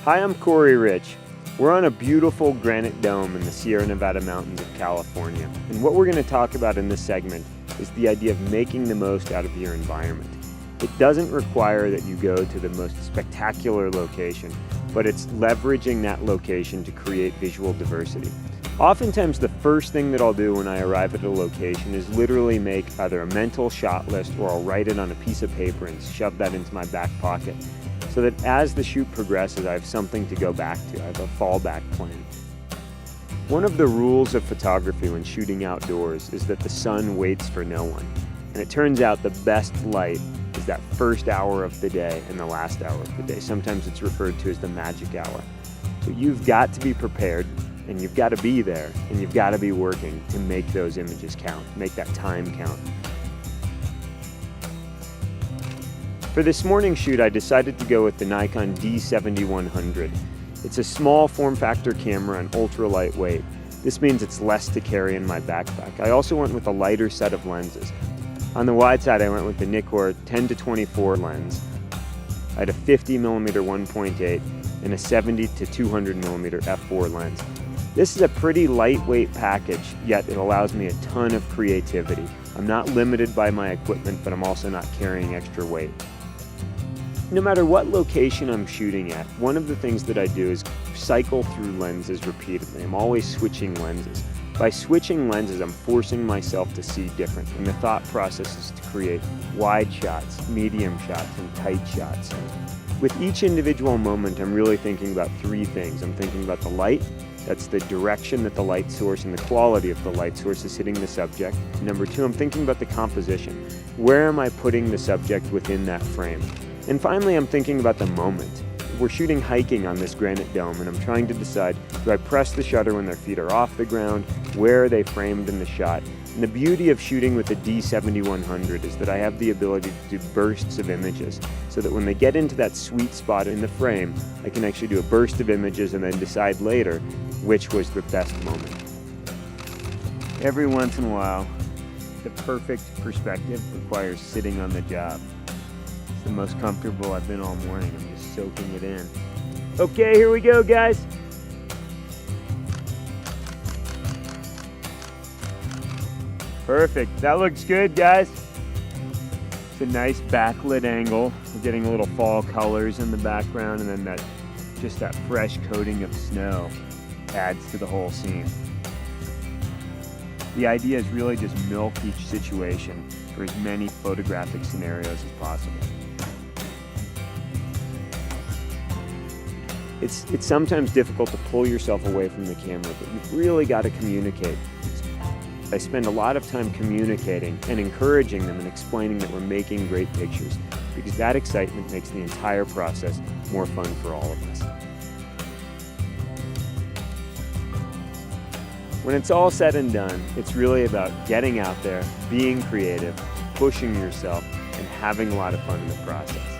Hi, I'm Corey Rich. We're on a beautiful granite dome in the Sierra Nevada mountains of California. And what we're going to talk about in this segment is the idea of making the most out of your environment. It doesn't require that you go to the most spectacular location, but it's leveraging that location to create visual diversity. Oftentimes, the first thing that I'll do when I arrive at a location is literally make either a mental shot list or I'll write it on a piece of paper and shove that into my back pocket, so that as the shoot progresses, I have something to go back to. I have a fallback plan. One of the rules of photography when shooting outdoors is that the sun waits for no one. And it turns out the best light is that first hour of the day and the last hour of the day. Sometimes it's referred to as the magic hour. So you've got to be prepared, and you've got to be there, and you've got to be working to make those images count, make that time count. For this morning's shoot, I decided to go with the Nikon D7100. It's a small form factor camera and ultra lightweight. This means it's less to carry in my backpack. I also went with a lighter set of lenses. On the wide side, I went with the Nikon 10-24 lens. I had a 50mm 1.8 and a 70-200mm f4 lens. This is a pretty lightweight package, yet it allows me a ton of creativity. I'm not limited by my equipment, but I'm also not carrying extra weight. No matter what location I'm shooting at, one of the things that I do is cycle through lenses repeatedly. I'm always switching lenses. By switching lenses, I'm forcing myself to see different, and the thought process is to create wide shots, medium shots, and tight shots. With each individual moment, I'm really thinking about three things. I'm thinking about the light. That's the direction that the light source and the quality of the light source is hitting the subject. Number two, I'm thinking about the composition. Where am I putting the subject within that frame? And finally, I'm thinking about the moment. We're shooting hiking on this granite dome, and I'm trying to decide, do I press the shutter when their feet are off the ground? Where are they framed in the shot? And the beauty of shooting with the D7100 is that I have the ability to do bursts of images, so that when they get into that sweet spot in the frame, I can actually do a burst of images and then decide later which was the best moment. Every once in a while, the perfect perspective requires sitting on the job. The most comfortable I've been all morning. I'm just soaking it in. Okay, here we go, guys. Perfect. That looks good, guys. It's a nice backlit angle. We're getting a little fall colors in the background, and then that fresh coating of snow adds to the whole scene. The idea is really just milk each situation for as many photographic scenarios as possible. It's sometimes difficult to pull yourself away from the camera, but you've really got to communicate. I spend a lot of time communicating and encouraging them and explaining that we're making great pictures, because that excitement makes the entire process more fun for all of us. When it's all said and done, it's really about getting out there, being creative, pushing yourself, and having a lot of fun in the process.